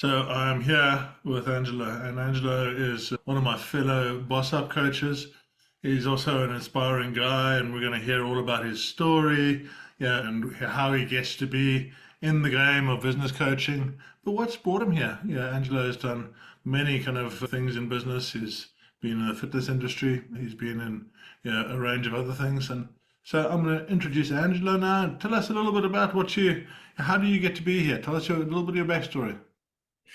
So I'm here with Angelo, and Angelo is one of my fellow boss up coaches. He's also an inspiring guy, and we're going to hear all about his story, yeah, and how he gets to be in the game of business coaching. But what's brought him here? Yeah, Angelo has done many kind of things in business. He's been in the fitness industry. He's been in a range of other things, and so I'm going to introduce Angelo now. Tell us a little bit about how do you get to be here? Tell us a little bit of your backstory.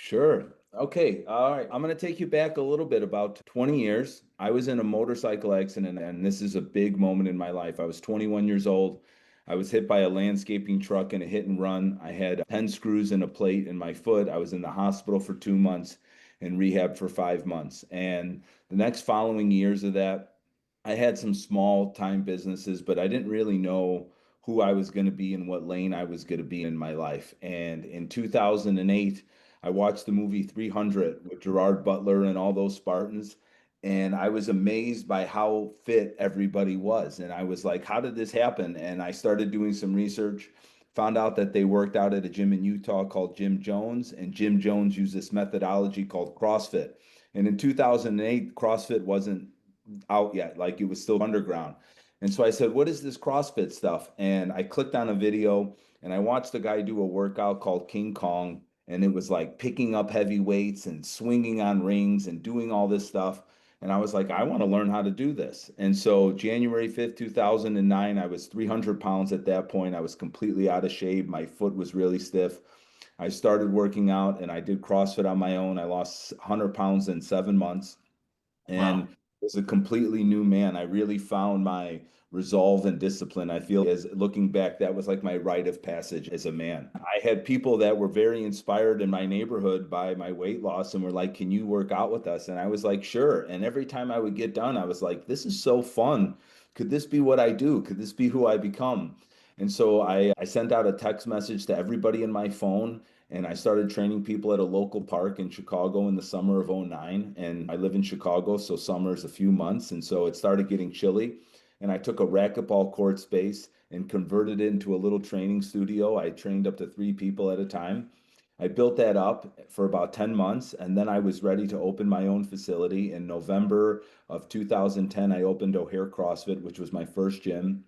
Sure. Okay. All right. I'm going to take you back a little bit, about 20 years. I was in a motorcycle accident, and this is a big moment in my life. I was 21 years old. I was hit by a landscaping truck in a hit and run. I had 10 screws and a plate in my foot. I was in the hospital for 2 months and rehab for 5 months. And the next following years of that, I had some small time businesses, but I didn't really know who I was going to be and what lane I was going to be in my life. And in 2008, I watched the movie 300 with Gerard Butler and all those Spartans, and I was amazed by how fit everybody was. And I was like, how did this happen? And I started doing some research, found out that they worked out at a gym in Utah called Jim Jones, and Jim Jones used this methodology called CrossFit. And in 2008, CrossFit wasn't out yet, like it was still underground. And so I said, what is this CrossFit stuff? And I clicked on a video and I watched the guy do a workout called King Kong. And it was like picking up heavy weights and swinging on rings and doing all this stuff. And I was like, I want to learn how to do this. And so January 5th, 2009, I was 300 pounds at that point. I was completely out of shape. My foot was really stiff. I started working out and I did CrossFit on my own. I lost 100 pounds in 7 months Wow. and was a completely new man. I really found my resolve and discipline. I feel as looking back, that was like my rite of passage as a man. I had people that were very inspired in my neighborhood by my weight loss and were like, can you work out with us? And I was like, sure. And every time I would get done, I was like, this is so fun. Could this be what I do? Could this be who I become? And so I sent out a text message to everybody in my phone and I started training people at a local park in Chicago in the summer of '09. And I live in Chicago, so summer is a few months. And so it started getting chilly. And I took a racquetball court space and converted it into a little training studio. I trained up to 3 people at a time. I built that up for about 10 months. And then I was ready to open my own facility. In November of 2010, I opened O'Hare CrossFit, which was my first gym.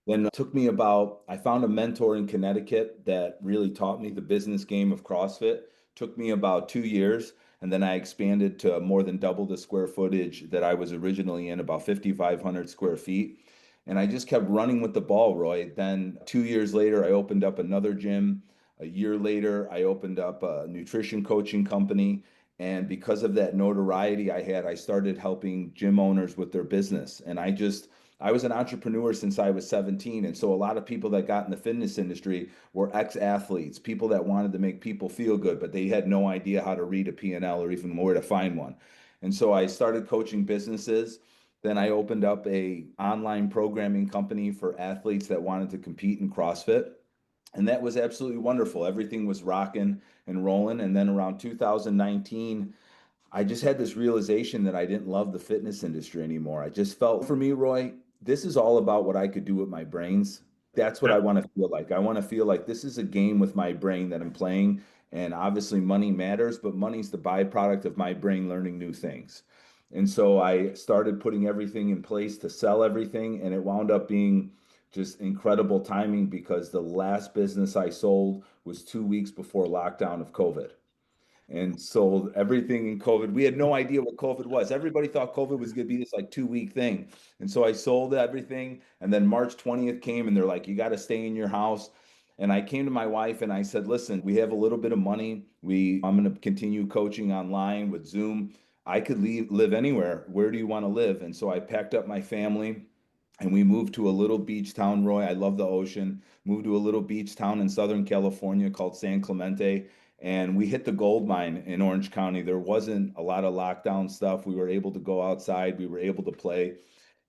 Then it took me about, I found a mentor in Connecticut that really taught me the business game of CrossFit. Took me about 2 years, and then I expanded to more than double the square footage that I was originally in, about 5,500 square feet. And I just kept running with the ball, Roy. Then 2 years later, I opened up another gym. A year later, I opened up a nutrition coaching company. And because of that notoriety I had, I started helping gym owners with their business. And I was an entrepreneur since I was 17. And so a lot of people that got in the fitness industry were ex-athletes, people that wanted to make people feel good, but they had no idea how to read a P&L or even where to find one. And so I started coaching businesses. Then I opened up a online programming company for athletes that wanted to compete in CrossFit. And that was absolutely wonderful. Everything was rocking and rolling. And then around 2019, I just had this realization that I didn't love the fitness industry anymore. I just felt for me, Roy, this is all about what I could do with my brains. That's what Yeah. I want to feel like. I want to feel like this is a game with my brain that I'm playing. And obviously, money matters, but money's the byproduct of my brain learning new things. And so I started putting everything in place to sell everything. And it wound up being just incredible timing because the last business I sold was 2 weeks before lockdown of COVID and sold everything in COVID. We had no idea what COVID was. Everybody thought COVID was going to be this like 2 week thing. And so I sold everything. And then March 20th came and they're like, you got to stay in your house. And I came to my wife and I said, listen, we have a little bit of money. I'm going to continue coaching online with Zoom. I could live anywhere. Where do you want to live? And so I packed up my family and we moved to a little beach town, Roy. I love the ocean. Moved to a little beach town in Southern California called San Clemente. And we hit the gold mine in Orange County. There wasn't a lot of lockdown stuff. We were able to go outside, we were able to play.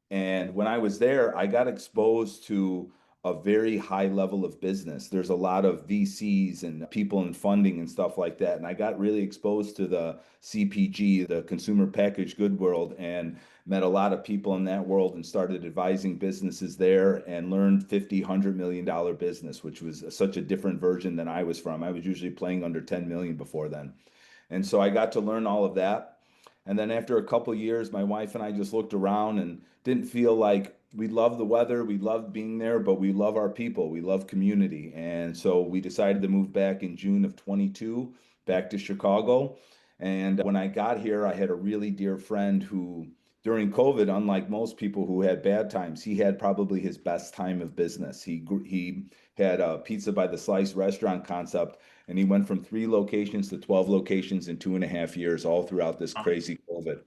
And when I was there, I got exposed to a very high level of business. There's a lot of VCs and people in funding and stuff like that. And I got really exposed to the CPG, the consumer packaged good world, and met a lot of people in that world and started advising businesses there and learned 50, $100 million business, which was such a different version than I was from. I was usually playing under 10 million before then. And so I got to learn all of that. And then after a couple of years, my wife and I just looked around and didn't feel like we love the weather, we loved being there, but we love our people, we love community. And so we decided to move back in June of 22, back to Chicago. And when I got here, I had a really dear friend who, during COVID, unlike most people who had bad times, he had probably his best time of business. He had a pizza by the slice restaurant concept, and he went from 3 locations to 12 locations in 2.5 years, all throughout this crazy COVID.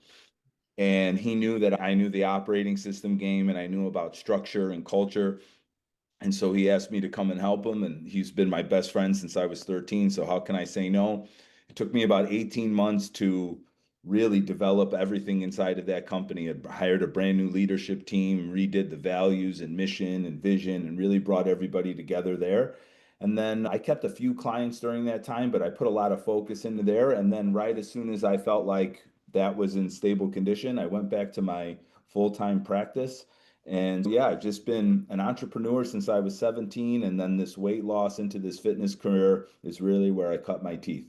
And he knew that I knew the operating system game and I knew about structure and culture. And so he asked me to come and help him. And he's been my best friend since I was 13. So how can I say no? It took me about 18 months to really develop everything inside of that company. I hired a brand new leadership team, redid the values and mission and vision, and really brought everybody together there. And then I kept a few clients during that time, but I put a lot of focus into there. And then right as soon as I felt like that was in stable condition, I went back to my full-time practice. And yeah, I've just been an entrepreneur since I was 17. And then this weight loss into this fitness career is really where I cut my teeth.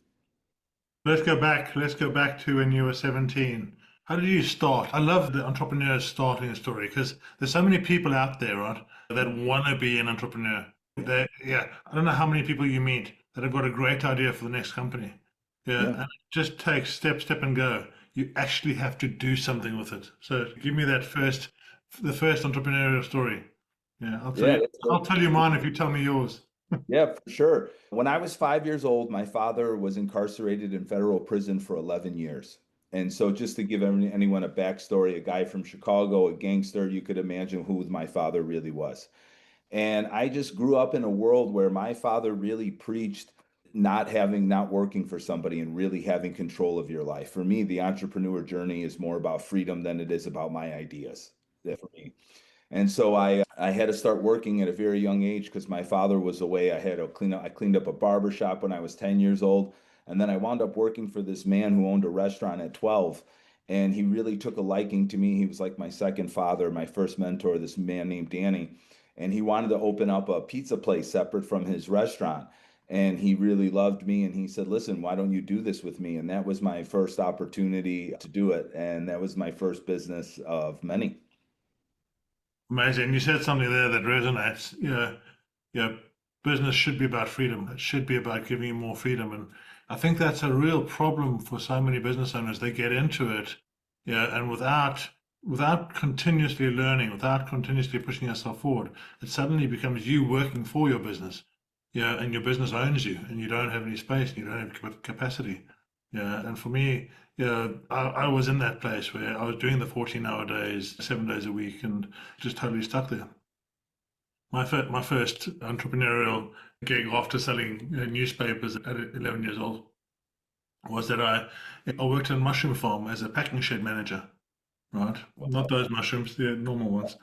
Let's go back. Let's go back to when you were 17. How did you start? I love the entrepreneur's starting story because there's so many people out there, right, that want to be an entrepreneur. Yeah, I don't know how many people you meet that have got a great idea for the next company. Yeah, Yeah. and it just takes step and go. You actually have to do something with it. So give me the first entrepreneurial story. Yeah, Yeah. I'll tell you mine if you tell me yours. Yeah, for sure. When I was 5 years old, my father was incarcerated in federal prison for 11 years. And so, just to give anyone a backstory, a guy from Chicago, a gangster, you could imagine who my father really was. And I just grew up in a world where my father really preached not working for somebody and really having control of your life. For me, the entrepreneur journey is more about freedom than it is about my ideas. For me. And so I had to start working at a very young age because my father was away. I cleaned up a barber shop when I was 10 years old. And then I wound up working for this man who owned a restaurant at 12. And he really took a liking to me. He was like my second father, my first mentor, this man named Danny. And he wanted to open up a pizza place separate from his restaurant. And he really loved me. And he said, "Listen, why don't you do this with me?" And that was my first opportunity to do it. And that was my first business of many. Amazing. You said something there that resonates. Yeah, business should be about freedom. It should be about giving you more freedom. And I think that's a real problem for so many business owners. They get into it, yeah, and without continuously learning, without continuously pushing yourself forward, it suddenly becomes you working for your business. Yeah, and your business owns you, and you don't have any space, and you don't have capacity. Yeah, and for me, yeah, I was in that place where I was doing the 14-hour days, 7 days a week, and just totally stuck there. My first entrepreneurial gig after selling newspapers at 11 years old was that I worked in a mushroom farm as a packing shed manager, right? Not those mushrooms, the normal ones.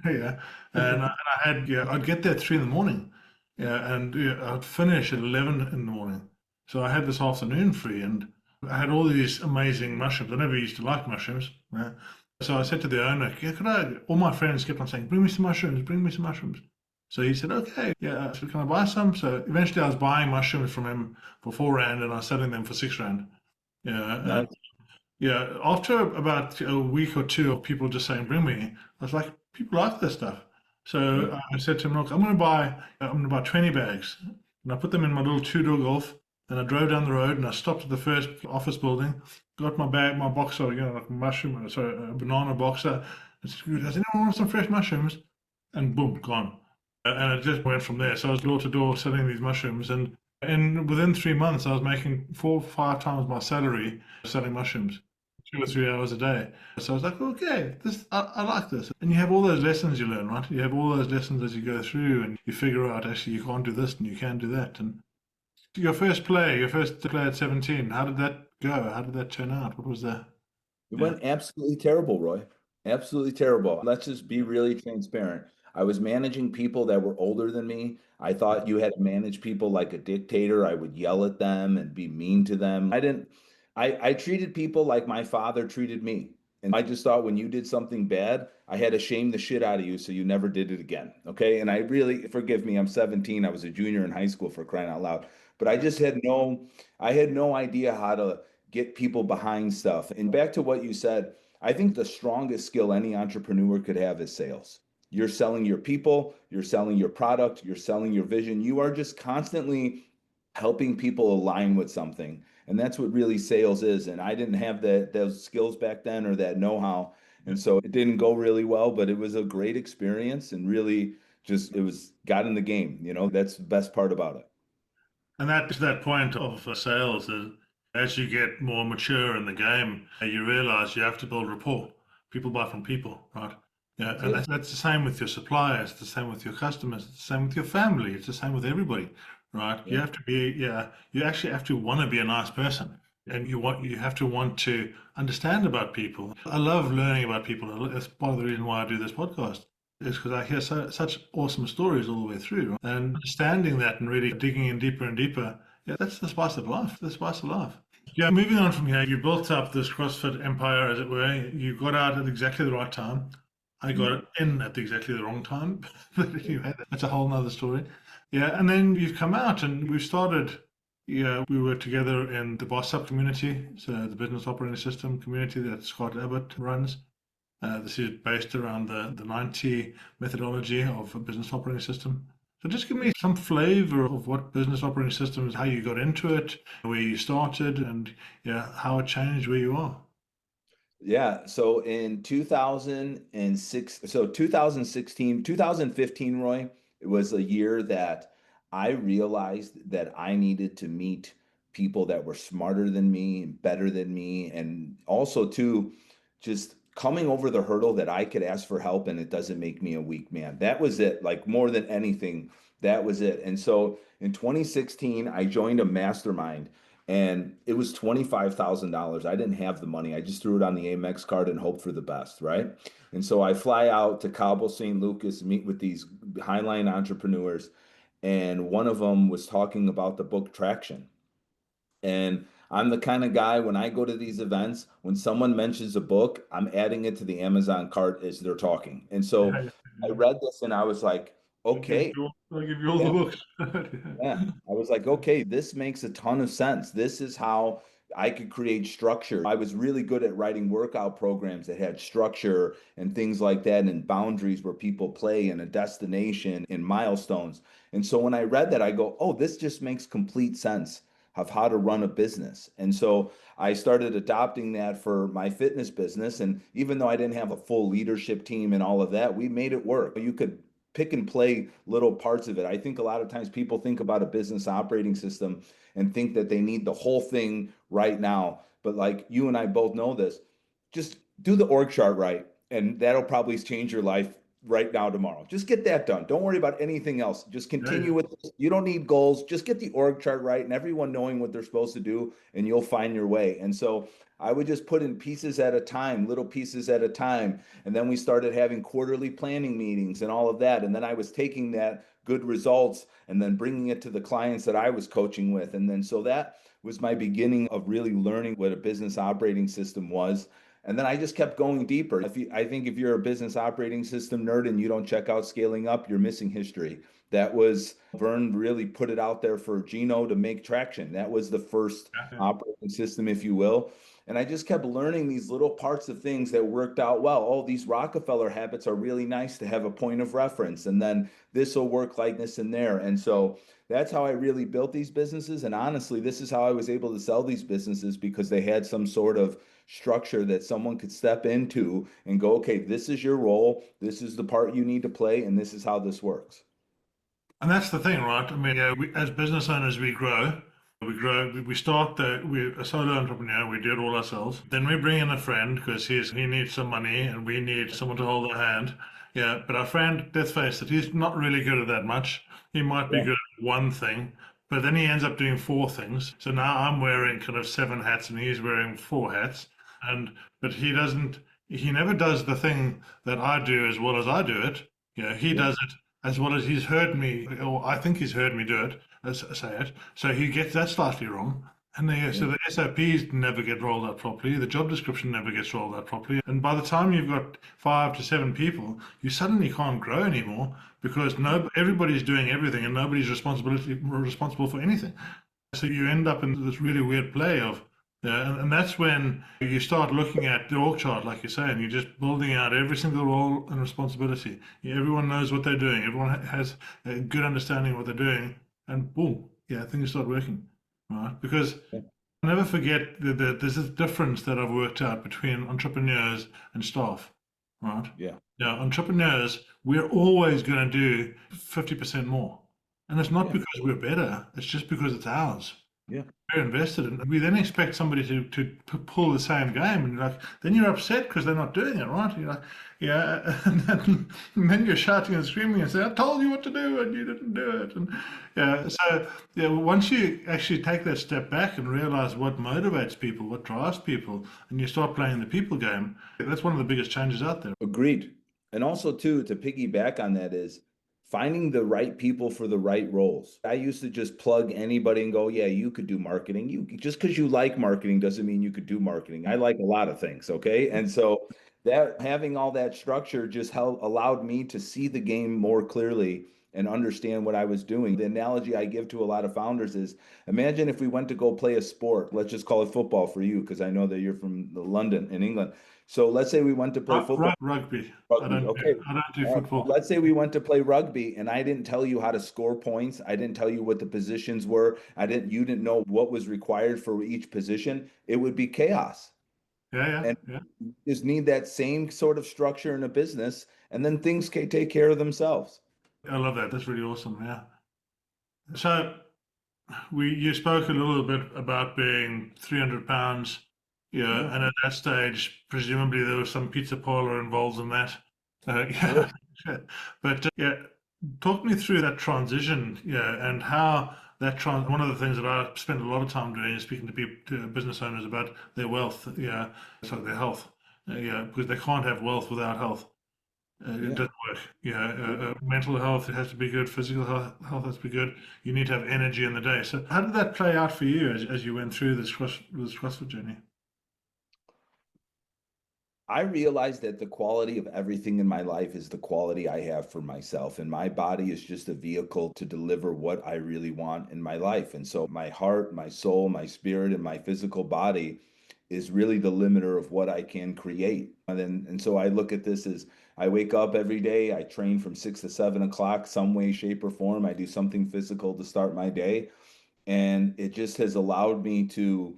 Yeah, I'd get there at 3 in the morning, yeah, and yeah, I'd finish at 11 in the morning. So I had this afternoon free, and I had all these amazing mushrooms. I never used to like mushrooms. Yeah. So I said to the owner, "Yeah, could I?" All my friends kept on saying, "Bring me some mushrooms, bring me some mushrooms." So he said, "Okay, yeah." So can I buy some? So eventually, I was buying mushrooms from him for 4 rand, and I was selling them for 6 rand. Yeah, Nice. yeah, after about a week or two of people just saying, "Bring me," I was like, "People like this stuff." So I said to him, "Look, I'm going to buy 20 bags," and I put them in my little two-door Golf. And I drove down the road, and I stopped at the first office building, got my bag, my boxer, like a mushroom, sorry, a banana boxer. I said, "Does anyone want some fresh mushrooms?" And boom, gone. And it just went from there. So I was door to door selling these mushrooms, and within 3 months, I was making 4 or 5 times my salary selling mushrooms. 2 or 3 hours a day. So I was like, okay, I like this. And you have all those lessons you learn, right? You have all those lessons as you go through, and you figure out actually you can't do this and you can do that. And your first play at 17, how did that go? How did that turn out? What was that? It Yeah. went absolutely terrible, Roy. Absolutely terrible. Let's just be really transparent. I was managing people that were older than me. I thought you had to manage people like a dictator. I would yell at them and be mean to them. I treated people like my father treated me. And I just thought when you did something bad, I had to shame the shit out of you so you never did it again. Okay. And I really, forgive me, I'm 17. I was a junior in high school, for crying out loud. But I had no idea how to get people behind stuff. And back to what you said, I think the strongest skill any entrepreneur could have is sales. You're selling your people, you're selling your product, you're selling your vision. You are just constantly helping people align with something. And that's what really sales is. And I didn't have those skills back then or that know-how. And so it didn't go really well, but it was a great experience and really just it was got in the game. That's the best part about it. And that point of sales is as you get more mature in the game, you realize you have to build rapport. People buy from people, right? Yeah, That's and it. that's the same with your suppliers, it's the same with your customers, it's the same with your family, it's the same with everybody, right? You Yeah. have to be, yeah, you actually have to want to be a nice person, and you have to want to understand about people. I love learning about people. That's part of the reason why I do this podcast is because I hear such awesome stories all the way through, right? And understanding that and really digging in deeper and deeper. Yeah, that's the spice of life. The spice of life. Yeah, moving on from here, you built up this CrossFit empire, as it were. You got out at exactly the right time. I got Mhm. it in at exactly the wrong time. But anyway, that's a whole nother story. Yeah, and then you've come out and we've started. Yeah, we were together in the Boss Up community, so the business operating system community that Scott Abbott runs. This is based around the 90 methodology of a business operating system. So just give me some flavor of what business operating system is, how you got into it, where you started, and yeah, how it changed where you are. Yeah, so in 2006, so 2016, 2015, Roy, it was a year that I realized that I needed to meet people that were smarter than me, better than me, and also too, just coming over the hurdle that I could ask for help and it doesn't make me a weak man. That was it. Like more than anything, that was it. And so in 2016, I joined a mastermind and it was $25,000. I didn't have the money. I just threw it on the Amex card and hoped for the best, right? And so I fly out to Cabo St. Lucas, meet with these Highline entrepreneurs, and one of them was talking about the book Traction. And I'm the kind of guy when I go to these events, when someone mentions a book, I'm adding it to the Amazon cart as they're talking. And so Yeah, I yeah. read this and I was like, okay, I'll give you all the yeah. books. Yeah, I was like, okay, this makes a ton of sense. This is how I could create structure. I was really good at writing workout programs that had structure and things like that, and boundaries where people play and a destination and milestones. And so when I read that, I go, oh, this just makes complete sense of how to run a business. And so I started adopting that for my fitness business. And even though I didn't have a full leadership team and all of that, we made it work. You could pick and play little parts of it. I think a lot of times people think about a business operating system and think that they need the whole thing right now. But like you and I both know this, just do the org chart right, and that'll probably change your life right now, tomorrow. Just get that done. Don't worry about anything else. Just Yeah, yeah. continue with this. You don't need goals. Just get the org chart right and everyone knowing what they're supposed to do, and you'll find your way. And so I would just put in pieces at a time, little pieces at a time. And then we started having quarterly planning meetings and all of that. And then I was taking that good results and then bringing it to the clients that I was coaching with. And then so that was my beginning of really learning what a business operating system was. And then I just kept going deeper. I think if you're a business operating system nerd and you don't check out Scaling Up, you're missing history. That was Vern really put it out there for Gino to make traction. That was the first Yeah. operating system, if you will. And I just kept learning these little parts of things that worked out well. Oh, these Rockefeller habits are really nice to have a point of reference. And then this will work like this and there. And so that's how I really built these businesses. And honestly, this is how I was able to sell these businesses because they had some sort of structure that someone could step into and go, okay, this is your role. This is the part you need to play. And this is how this works. And that's the thing, right? I mean, yeah, as business owners, we grow. We grow. We start we're a solo entrepreneur. We do it all ourselves. Then we bring in a friend because he needs some money and we need someone to hold our hand. Yeah, but our friend, let's face it, he's not really good at that much. He might be Yeah. good at one thing, but then he ends up doing four things. So now I'm wearing kind of seven hats and he's wearing four hats. And but he doesn't. He never does the thing that I do as well as I do it. Yeah, he Yeah. does it as well as he's heard me, or I think he's heard me do it, say it. So he gets that slightly wrong. And Yeah. so the SOPs never get rolled out properly. The job description never gets rolled out properly. And by the time you've got 5 to 7 people, you suddenly can't grow anymore because no, everybody's doing everything and nobody's responsible for anything. So you end up in this really weird play of, and that's when you start looking at the org chart, like you say, and you're just building out every single role and responsibility. Everyone knows what they're doing. Everyone has a good understanding of what they're doing, and boom, yeah, things start working, right? Because Yeah. I'll never forget that there's this difference that I've worked out between entrepreneurs and staff, right? Yeah. Now, entrepreneurs, we're always going to do 50% more. And it's not Yeah. because we're better, it's just because it's ours. Yeah. We're invested in it. We then expect somebody to pull the same game, and you're like, then you're upset because they're not doing it, right? You're like, yeah, and then you're shouting and screaming and saying, I told you what to do, and you didn't do it. And yeah, so yeah, once you actually take that step back and realize what motivates people, what drives people, and you start playing the people game, that's one of the biggest changes out there. Agreed. And also, too, to piggyback on that is finding the right people for the right roles. I used to just plug anybody and go, yeah, you could do marketing. You just because you like marketing doesn't mean you could do marketing. I like a lot of things, okay? And so that having all that structure just helped allowed me to see the game more clearly and understand what I was doing. The analogy I give to a lot of founders is imagine if we went to go play a sport, let's just call it football for you, because I know that you're from London in England. So let's say we went to play football. Rugby. Rugby. Okay. I don't do All right. football. Let's say we went to play rugby and I didn't tell you how to score points. I didn't tell you what the positions were. You didn't know what was required for each position. It would be chaos. Yeah, yeah, And yeah. you just need that same sort of structure in a business, and then things can take care of themselves. I love that. That's really awesome. Yeah. So you spoke a little bit about being 300 pounds, yeah, Yeah. and at that stage, presumably there was some pizza parlor involved in that. Sure. Yeah, but yeah, talk me through that transition, yeah, and how that one of the things that I spend a lot of time doing is speaking to people, to business owners about their wealth, yeah, so their health, yeah, because they can't have wealth without health. It Yeah. doesn't work. Yeah, mental health it has to be good. Physical health has to be good. You need to have energy in the day. So, how did that play out for you as you went through this CrossFit journey? I realize that the quality of everything in my life is the quality I have for myself, and my body is just a vehicle to deliver what I really want in my life. And so, my heart, my soul, my spirit, and my physical body is really the limiter of what I can create. And so, I look at this as I wake up every day, I train from 6 to 7 o'clock, some way, shape, or form. I do something physical to start my day. And it just has allowed me to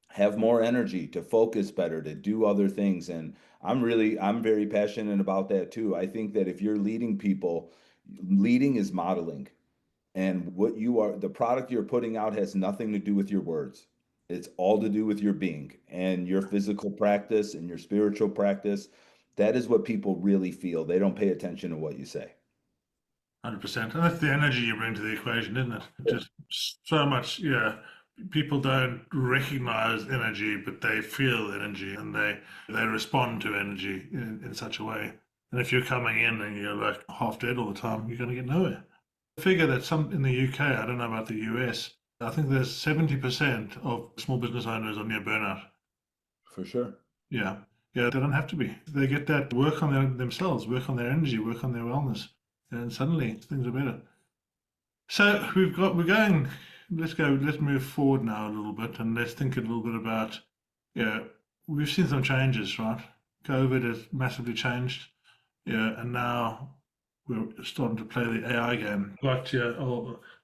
have more energy, to focus better, to do other things. And I'm very passionate about that too. I think that if you're leading people, leading is modeling. And what you are, the product you're putting out has nothing to do with your words. It's all to do with your being and your physical practice and your spiritual practice. That is what people really feel. They don't pay attention to what you say. 100%. And that's the energy you bring to the equation, isn't it? Just so much. Yeah, people don't recognize energy, but they feel energy and they respond to energy in such a way. And if you're coming in and you're like half dead all the time, you're going to get nowhere. Figure that some in the UK, I don't know about the US, I think there's 70% of small business owners are near burnout. For sure. Yeah. Yeah, they don't have to be. They get that work on themselves, work on their energy, work on their wellness, and suddenly things are better. So we're going, let's move forward now a little bit and let's think a little bit about, yeah, we've seen some changes, right? COVID has massively changed. Yeah, and now we're starting to play the AI game. Got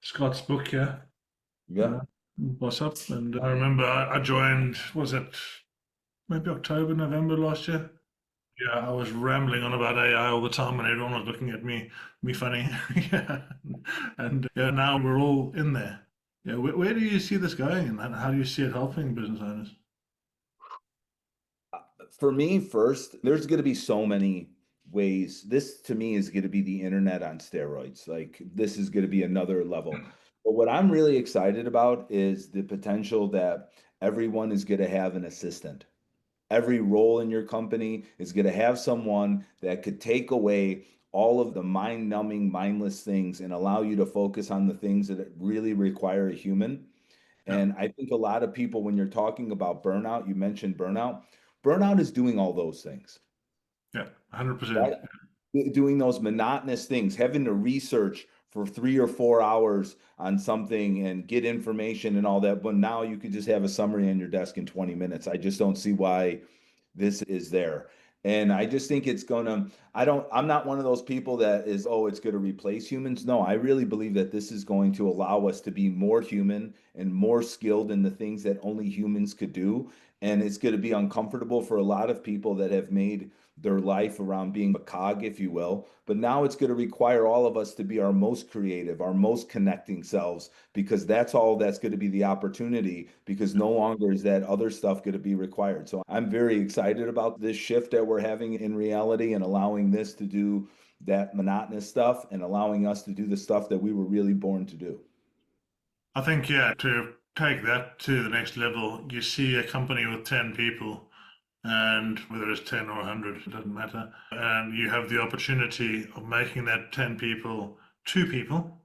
Scott's book here, Yeah. uh, Boss Up, and I remember I joined. Was it maybe October, November last year? Yeah, I was rambling on about AI all the time, and everyone was looking at me funny. Yeah, and yeah, now we're all in there. Yeah, where do you see this going, and how do you see it helping business owners? For me, first, there's going to be so many ways. This to me is going to be the internet on steroids. Like, this is going to be another level. But what I'm really excited about is the potential that everyone is going to have an assistant. Every role in your company is going to have someone that could take away all of the mind-numbing, mindless things and allow you to focus on the things that really require a human. Yeah. And I think a lot of people, when you're talking about burnout, you mentioned burnout. Burnout is doing all those things, Yeah. 100%. right? Doing those monotonous things, having to research for 3 or 4 hours on something and get information and all that. But now you could just have a summary on your desk in 20 minutes. I just don't see why this is there. And I just think it's gonna, I'm not one of those people that is, oh, it's gonna replace humans. No, I really believe that this is going to allow us to be more human and more skilled in the things that only humans could do. And it's gonna be uncomfortable for a lot of people that have made their life around being a cog, if you will. But now it's going to require all of us to be our most creative, our most connecting selves, because that's all that's going to be the opportunity, because no longer is that other stuff going to be required. So I'm very excited about this shift that we're having in reality and allowing this to do that monotonous stuff and allowing us to do the stuff that we were really born to do. I think, yeah, to take that to the next level, you see a company with 10 people, and whether it's 10 or 100, it doesn't matter. And you have the opportunity of making that 10 people 2 people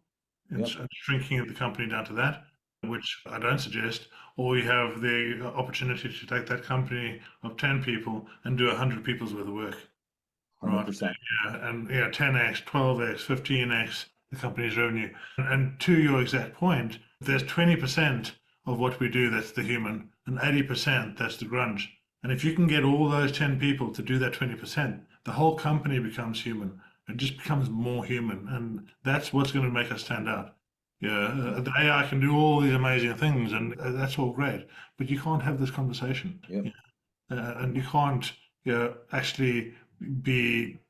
and Yep, shrinking the company down to that, which I don't suggest. Or you have the opportunity to take that company of 10 people and do 100 people's worth of work. Right. 100%. Yeah. And yeah, 10x, 12x, 15x the company's revenue. And to your exact point, there's 20% of what we do that's the human, and 80% that's the grunge. And if you can get all those 10 people to do that 20%, the whole company becomes human. It just becomes more human. And that's what's going to make us stand out. Yeah, the AI can do all these amazing things, and that's all great. But you can't have this conversation. Yep. And you can't, actually be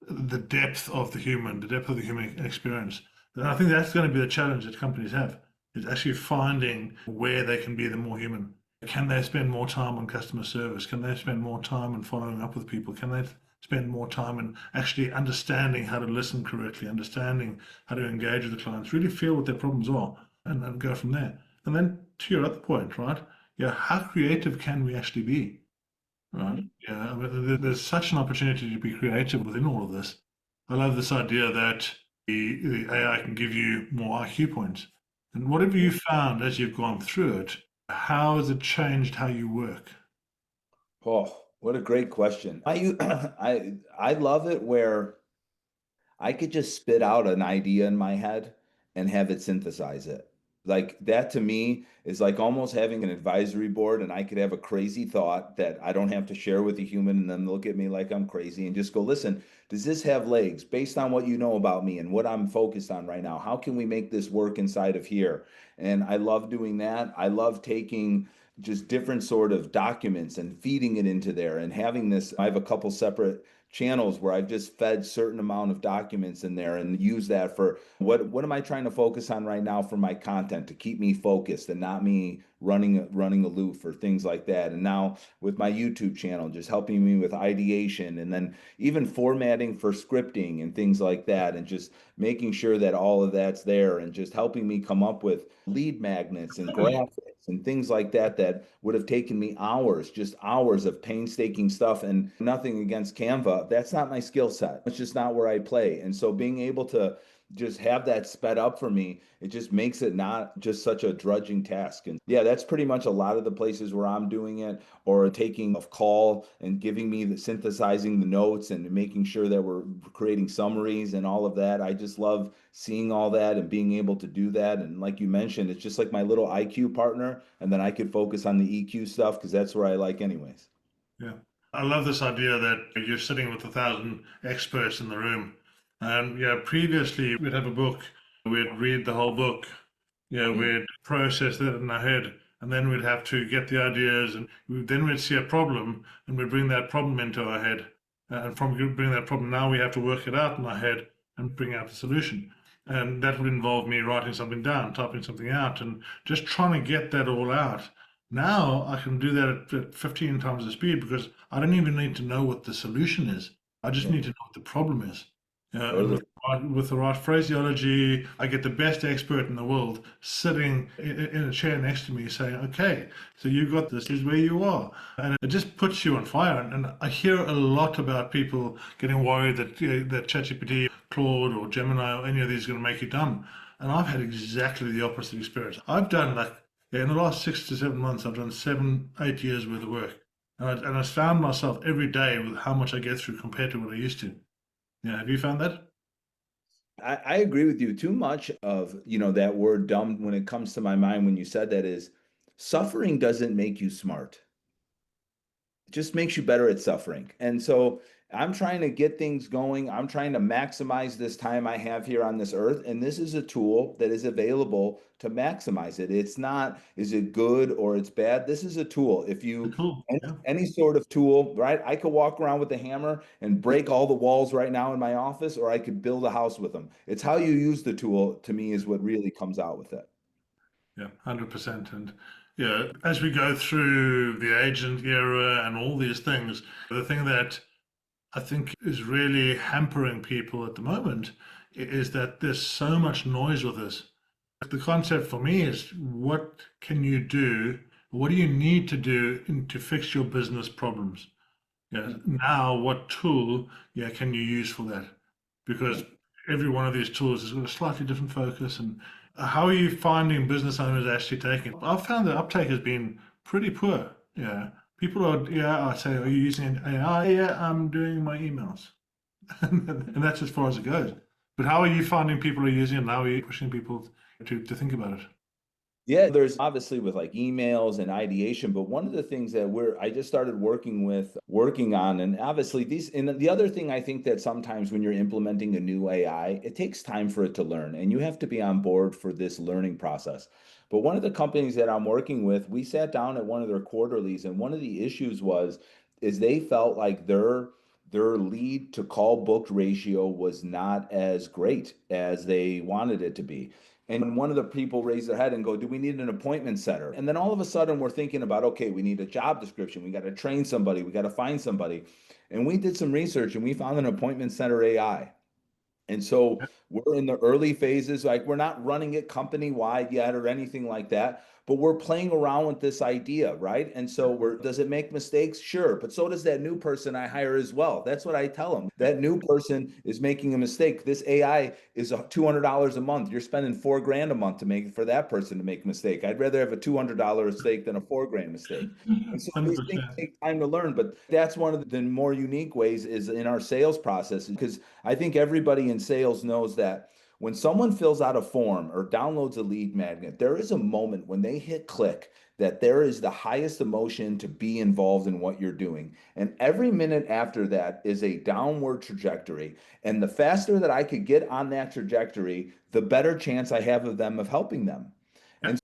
the depth of the depth of the human experience. And I think that's going to be the challenge that companies have, is actually finding where they can be the more human. Can they spend more time on customer service? Can they spend more time on following up with people? Can they spend more time in actually understanding how to listen correctly, understanding how to engage with the clients, really feel what their problems are, and go from there. And then to your other point, right? Yeah, how creative can we actually be? Right. Mhm. Yeah. I mean, there's such an opportunity to be creative within all of this. I love this idea that the AI can give you more IQ points. And what have you found as you've gone through it? How has it changed how you work? Oh, what a great question. I love it where I could just spit out an idea in my head and have it synthesize it. Like that to me is like almost having an advisory board, and I could have a crazy thought that I don't have to share with a human and then look at me like I'm crazy and just go, listen, does this have legs based on what you know about me and what I'm focused on right now? How can we make this work inside of here? And I love doing that. I love taking just different sort of documents and feeding it into there and having this. I have a couple separate channels where I've just fed certain amount of documents in there and use that for what am I trying to focus on right now for my content to keep me focused and not me running aloof or things like that. And now with my YouTube channel, just helping me with ideation and then even formatting for scripting and things like that, and just making sure that all of that's there and just helping me come up with lead magnets and graphics and things like that that would have taken me hours, just hours of painstaking stuff. And nothing against Canva, that's not my skill set. It's just not where I play. And so being able to just have that sped up for me, it just makes it not just such a drudging task. And yeah, that's pretty much a lot of the places where I'm doing it, or taking a call and giving me the synthesizing the notes and making sure that we're creating summaries and all of that. I just love seeing all that and being able to do that. And like you mentioned, it's just like my little IQ partner, and then I could focus on the EQ stuff because that's where I like anyways. Yeah. I love this idea that you're sitting with 1,000 experts in the room. And yeah, previously we'd have a book, we'd read the whole book, yeah, Mm, we'd process that in our head, and then we'd have to get the ideas, and then we'd see a problem, and we'd bring that problem into our head. And from bringing that problem, now we have to work it out in our head and bring out the solution. And that would involve me writing something down, typing something out, and just trying to get that all out. Now I can do that at 15 times the speed because I don't even need to know what the solution is. I just yeah. need to know what the problem is. And Totally. with the right phraseology, I get the best expert in the world sitting in a chair next to me saying, okay, so you got this, is where you are. And it just puts you on fire. And I hear a lot about people getting worried that, that ChatGPT, Claude, or Gemini, or any of these are going to make you dumb. And I've had exactly the opposite experience. I've done like, in the last 6 to 7 months, I've done 7, 8 years worth of work. And I found myself every day with how much I get through compared to what I used to. Yeah, have you found that? I agree with you. Too much of, that word dumb when it comes to my mind when you said that is suffering doesn't make you smart. Just makes you better at suffering. And so I'm trying to get things going. I'm trying to maximize this time I have here on this earth. And this is a tool that is available to maximize it. It's not, is it good or it's bad? This is a tool. If The you, tool. Yeah. any sort of tool, right? I could walk around with a hammer and break all the walls right now in my office, or I could build a house with them. It's how you use the tool, to me, is what really comes out with it. Yeah, 100%. And yeah, as we go through the agent era and all these things, the thing that I think is really hampering people at the moment is that there's so much noise with this. The concept for me is what can you do? What do you need to do to fix your business problems? Yeah. Now, what tool, yeah, can you use for that? Because every one of these tools has got a slightly different focus. And how are you finding business owners actually taking it? I've found the uptake has been pretty poor. Yeah. People are, yeah, I say, are you using AI? Yeah, I'm doing my emails. And that's as far as it goes. But how are you finding people are using it? And how are you pushing people to think about it? Yeah, there's obviously with like emails and ideation, but one of the things that I just started working on, and obviously and the other thing I think that sometimes when you're implementing a new AI, it takes time for it to learn, and you have to be on board for this learning process. But one of the companies that I'm working with, we sat down at one of their quarterlies, and one of the issues is they felt like their lead to call booked ratio was not as great as they wanted it to be. And one of the people raised their head and go, do we need an appointment setter? And then all of a sudden we're thinking about, okay, we need a job description. We got to train somebody. We got to find somebody. And we did some research and we found an appointment center AI. And so we're in the early phases, like we're not running it company wide yet or anything like that, but we're playing around with this idea, right? And so does it make mistakes? Sure. But so does that new person I hire as well. That's what I tell them. That new person is making a mistake. This AI is $200 a month. You're spending 4 grand a month to make for that person to make a mistake. I'd rather have a $200 mistake than a 4 grand mistake. And so these things 100%. take time to learn, but that's one of the more unique ways is in our sales process because I think everybody in sales knows that when someone fills out a form or downloads a lead magnet, there is a moment when they hit click that there is the highest emotion to be involved in what you're doing. And every minute after that is a downward trajectory. And the faster that I could get on that trajectory, the better chance I have of them of helping them.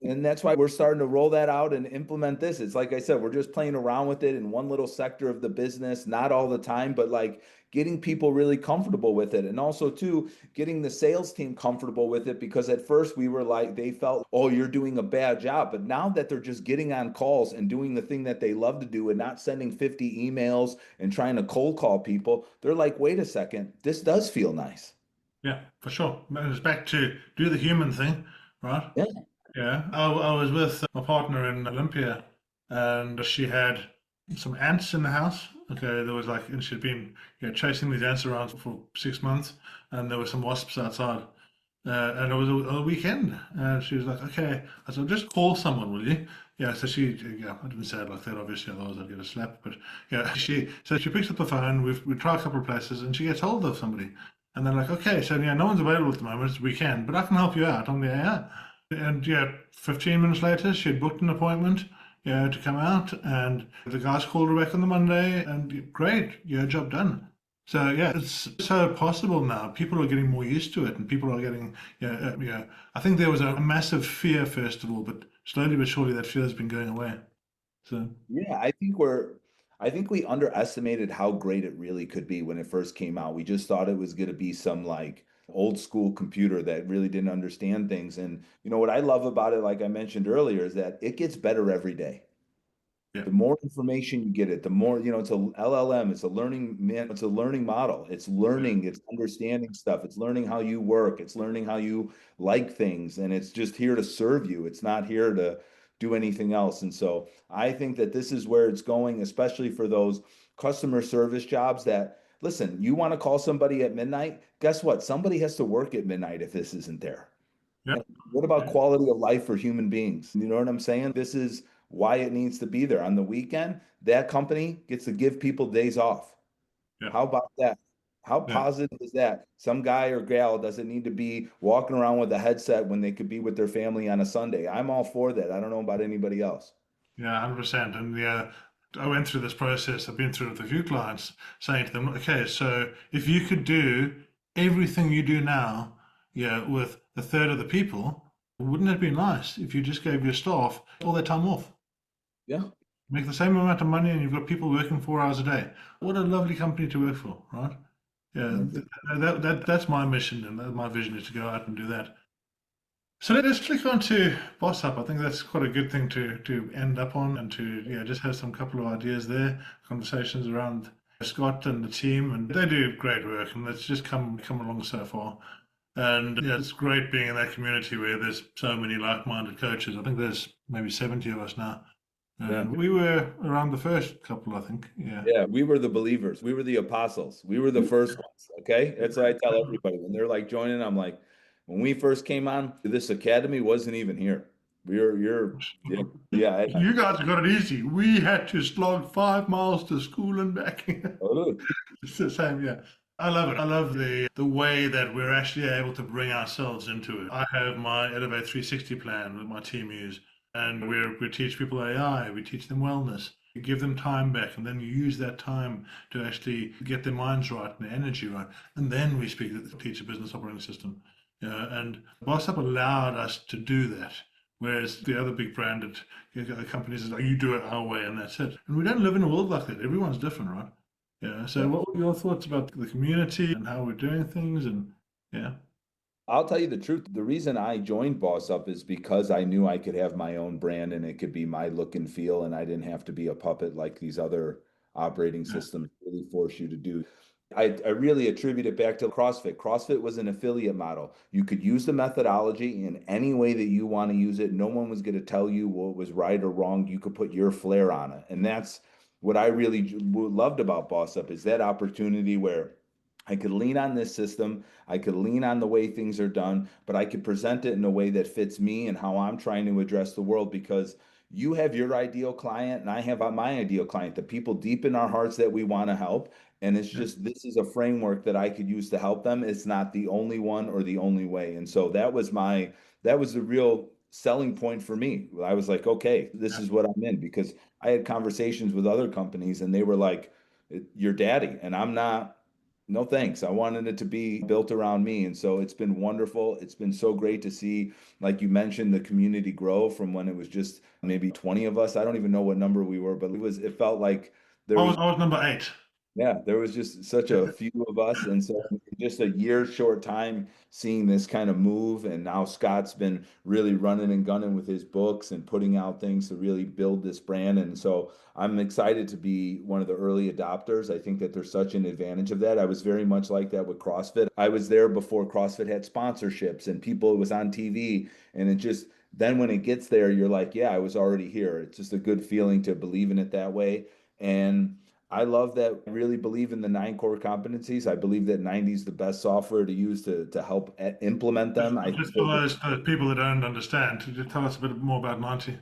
And that's why we're starting to roll that out and implement this. It's like I said, we're just playing around with it in one little sector of the business, not all the time, but like getting people really comfortable with it. And also, too, getting the sales team comfortable with it because at first we were like, they felt, oh, you're doing a bad job. But now that they're just getting on calls and doing the thing that they love to do and not sending 50 emails and trying to cold call people, they're like, wait a second, this does feel nice. Yeah, for sure. And it's back to do the human thing, right? Yeah. Yeah, I was with my partner in Olympia, and she had some ants in the house. Okay, there was like, and she'd been, chasing these ants around for 6 months, and there were some wasps outside. And it was a weekend, and she was like, "Okay," I said, "Just call someone, will you?" Yeah, so yeah, I didn't say it like that, obviously, otherwise I'd get a slap. But yeah, she picks up the phone. We try a couple of places, and she gets hold of somebody, and they're like, "Okay, so yeah, no one's available at the moment. It's weekend, but I can help you out on the AI." And yeah, 15 minutes later, she had booked an appointment, to come out, and the guys called her back on the Monday, and great, yeah, job done. So yeah, it's so possible now. People are getting more used to it, and people are getting, yeah. I think there was a massive fear first of all, but slowly but surely that fear has been going away. So Yeah, I think we underestimated how great it really could be when it first came out. We just thought it was going to be some like old school computer that really didn't understand things. And what I love about it, like I mentioned earlier, is that it gets better every day. Yeah. The more information you get it, the more, it's a LLM, it's a learning man, it's a learning model. It's learning, it's understanding stuff, it's learning how you work, it's learning how you like things, and it's just here to serve you. It's not here to do anything else. And so I think that this is where it's going, especially for those customer service jobs that, listen, you want to call somebody at midnight, guess what? Somebody has to work at midnight if this isn't there. Yeah. And what about Yeah. quality of life for human beings? You know what I'm saying? This is why it needs to be there. On the weekend, that company gets to give people days off. Yeah. How about that? How Yeah. positive is that? Some guy or gal doesn't need to be walking around with a headset when they could be with their family on a Sunday. I'm all for that. I don't know about anybody else. Yeah, 100%. And yeah, I went through this process. I've been through it with a few clients, saying to them, okay, so if you could do everything you do now, yeah, with a third of the people, wouldn't it be nice if you just gave your staff all their time off? Yeah. Make the same amount of money and you've got people working 4 hours a day. What a lovely company to work for, right? Yeah, that's my mission and my vision is to go out and do that. So let's click on to Boss Up. I think that's quite a good thing to end up on and to just have some couple of ideas there, conversations around Scott and the team, and they do great work, and it's just come along so far. And yeah, it's great being in that community where there's so many like-minded coaches. I think there's maybe 70 of us now, Yeah. and we were around the first couple, I think. Yeah. Yeah, we were the believers. We were the apostles. We were the first ones. Okay. That's what I tell everybody when they're like joining. I'm like, when we first came on, this academy wasn't even here. Yeah, yeah. You guys got it easy. We had to slog 5 miles to school and back. Totally. It's the same, yeah. I love it. I love the way that we're actually able to bring ourselves into it. I have my Elevate 360 plan that my team use, and we teach people AI, we teach them wellness, we give them time back, and then you use that time to actually get their minds right and their energy right, and then we teach a business operating system. And Boss Up allowed us to do that. Whereas the other big branded companies is like, you do it our way and that's it. And we don't live in a world like that. Everyone's different, right? Yeah. So Yeah. what were your thoughts about the community and how we're doing things? And yeah, I'll tell you the truth. The reason I joined Boss Up is because I knew I could have my own brand and it could be my look and feel, and I didn't have to be a puppet like these other operating yeah, systems really force you to do. I really attribute it back to CrossFit. CrossFit was an affiliate model. You could use the methodology in any way that you want to use it. No one was going to tell you what was right or wrong. You could put your flair on it. And that's what I really loved about Boss Up is that opportunity where I could lean on this system. I could lean on the way things are done, but I could present it in a way that fits me and how I'm trying to address the world because you have your ideal client and I have my ideal client, the people deep in our hearts that we want to help. And it's yeah. just, this is a framework that I could use to help them. It's not the only one or the only way. And so that was the real selling point for me. I was like, okay, this Yeah. is what I'm in because I had conversations with other companies and they were like, your daddy. And I'm not, no thanks. I wanted it to be built around me. And so it's been wonderful. It's been so great to see, like you mentioned, the community grow from when it was just maybe 20 of us. I don't even know what number we were, but it felt like there was I was number 8. yeah, there was just such a few of us. And so in just a year short time, seeing this kind of move. And now Scott's been really running and gunning with his books and putting out things to really build this brand. And so I'm excited to be one of the early adopters. I think that there's such an advantage of that. I was very much like that with CrossFit. I was there before CrossFit had sponsorships and people, it was on TV. And it just, then when it gets there, you're like, yeah, I was already here. It's just a good feeling to believe in it that way. And I love that. I really believe in the 9 core competencies. I believe that 90 is the best software to use to help implement them. I think Just for that those people that don't understand, could you tell us a bit more about 90?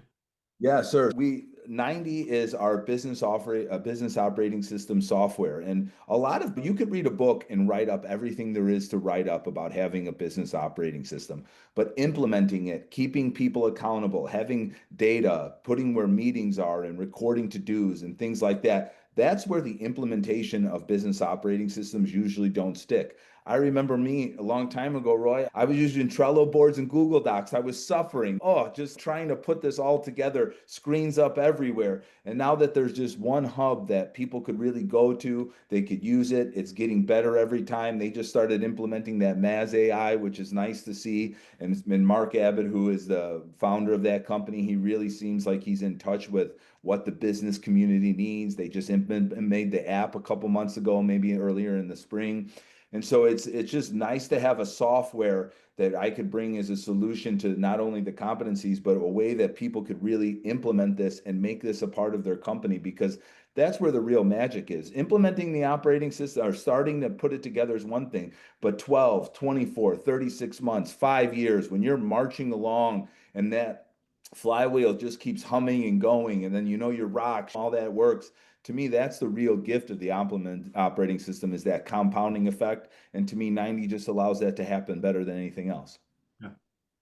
yeah, sir. We 90 is our business operating system software. And a lot of you could read a book and write up everything there is to write up about having a business operating system, but implementing it, keeping people accountable, having data, putting where meetings are and recording to-dos and things like that. That's where the implementation of business operating systems usually don't stick. I remember me a long time ago, Roy, I was using Trello boards and Google Docs. I was suffering. Oh, just trying to put this all together, screens up everywhere. And now that there's just one hub that people could really go to, they could use it. It's getting better every time. They just started implementing that Maz AI, which is nice to see. And it's been Mark Abbott, who is the founder of that company. He really seems like he's in touch with what the business community needs. They just made the app a couple months ago, maybe earlier in the spring. And so it's just nice to have a software that I could bring as a solution to not only the competencies, but a way that people could really implement this and make this a part of their company, because that's where the real magic is. Implementing the operating system or starting to put it together is one thing, but 12, 24, 36 months, 5 years, when you're marching along and that flywheel just keeps humming and going, and then you know your rocks, all that works. To me, that's the real gift of the implement operating system, is that compounding effect. And to me, 90 just allows that to happen better than anything else. Yeah.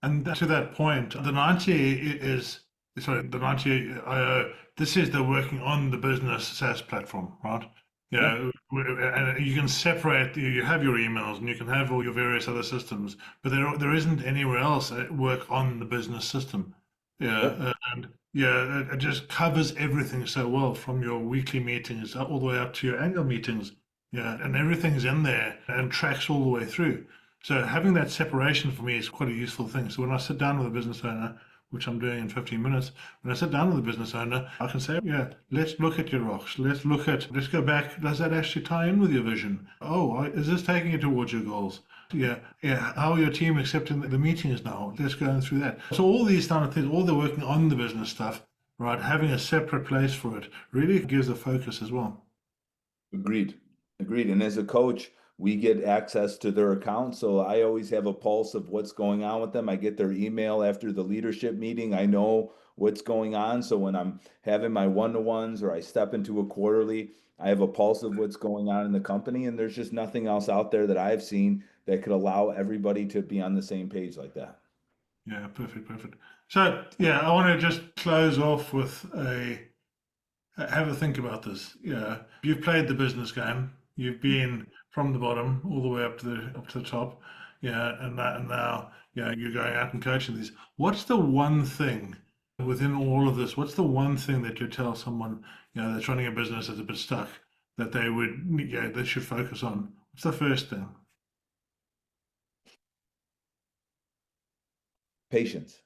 And to that point, the 90 is, sorry, the 90, this is the working on the business SaaS platform, right? Yeah, Yeah, and you can separate, you have your emails and you can have all your various other systems, but there isn't anywhere else work on the business system. Yeah, yep. and yeah, it just covers everything so well, from your weekly meetings all the way up to your annual meetings. Yeah, and everything's in there and tracks all the way through. So having that separation for me is quite a useful thing. So when I sit down with a business owner, which I'm doing in 15 minutes, when I sit down with a business owner, I can say, yeah, let's look at your rocks. Let's go back. Does that actually tie in with your vision? Oh, is this taking you towards your goals? Yeah, yeah. How are your team accepting the meetings now? Let's go through that. So all these kind of things, all the working on the business stuff, right? Having a separate place for it really gives a focus as well. Agreed. Agreed. And as a coach, we get access to their account. So I always have a pulse of what's going on with them. I get their email after the leadership meeting. I know what's going on. So when I'm having my one-to-ones or I step into a quarterly, I have a pulse of what's going on in the company. And there's just nothing else out there that I've seen that could allow everybody to be on the same page like that. Yeah, perfect, perfect. So yeah, I want to just close off with have a think about this. Yeah, you've played the business game. You've been from the bottom all the way up to the top. Yeah, and now yeah, you're going out and coaching these. What's the one thing within all of this? What's the one thing that you tell someone, that's running a business that's a bit stuck, that they would, yeah, they should focus on? What's the first thing? Patience.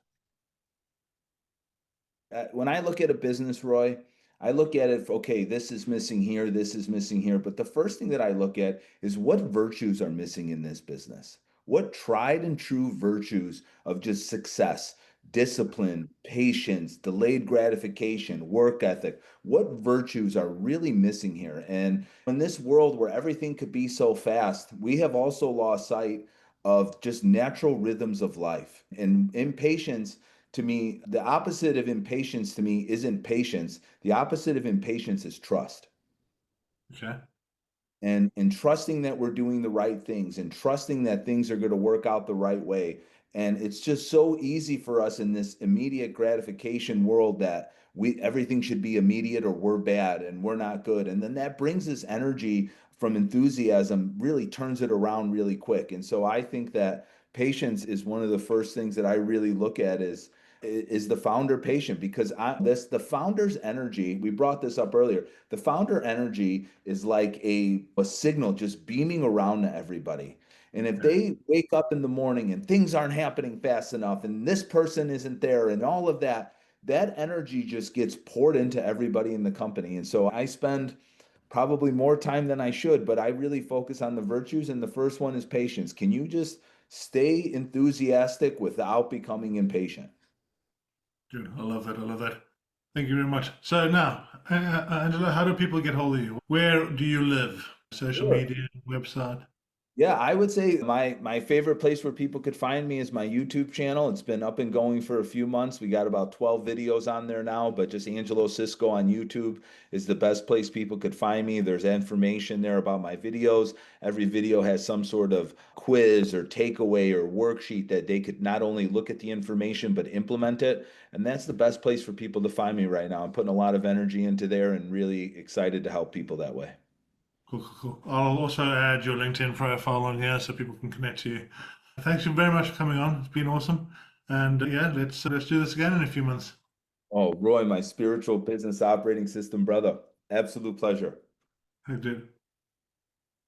When I look at a business, Roy, I look at it, okay, this is missing here, this is missing here. But the first thing that I look at is what virtues are missing in this business. What tried and true virtues of just success, discipline, patience, delayed gratification, work ethic, what virtues are really missing here? And in this world where everything could be so fast, we have also lost sight of just natural rhythms of life. And impatience, to me, the opposite of impatience to me isn't patience. The opposite of impatience is trust. Okay. And trusting that we're doing the right things and trusting that things are going to work out the right way. And it's just so easy for us in this immediate gratification world that we everything should be immediate or we're bad and we're not good. And then that brings this energy from enthusiasm, really turns it around really quick. And so I think that patience is one of the first things that I really look at is the founder patient, because the founder's energy, we brought this up earlier, the founder energy is like a signal just beaming around to everybody. And if Yeah. they wake up in the morning and things aren't happening fast enough and this person isn't there and all of that, that energy just gets poured into everybody in the company. And so I spend probably more time than I should, but I really focus on the virtues. And the first one is patience. Can you just stay enthusiastic without becoming impatient? Good. I love that. I love that. Thank you very much. So now, Angela, how do people get hold of you? Where do you live? Social Sure. media, website? Yeah, I would say my favorite place where people could find me is my YouTube channel. It's been up and going for a few months. We got about 12 videos on there now, but just Angelo Cisco on YouTube is the best place people could find me. There's information there about my videos. Every video has some sort of quiz or takeaway or worksheet that they could not only look at the information but implement it. And that's the best place for people to find me right now. I'm putting a lot of energy into there and really excited to help people that way. Cool, cool, cool. I'll also add your LinkedIn profile on here so people can connect to you. Thanks very much for coming on. It's been awesome. And yeah, let's do this again in a few months. Oh, Roy, my spiritual business operating system brother. Absolute pleasure. I did.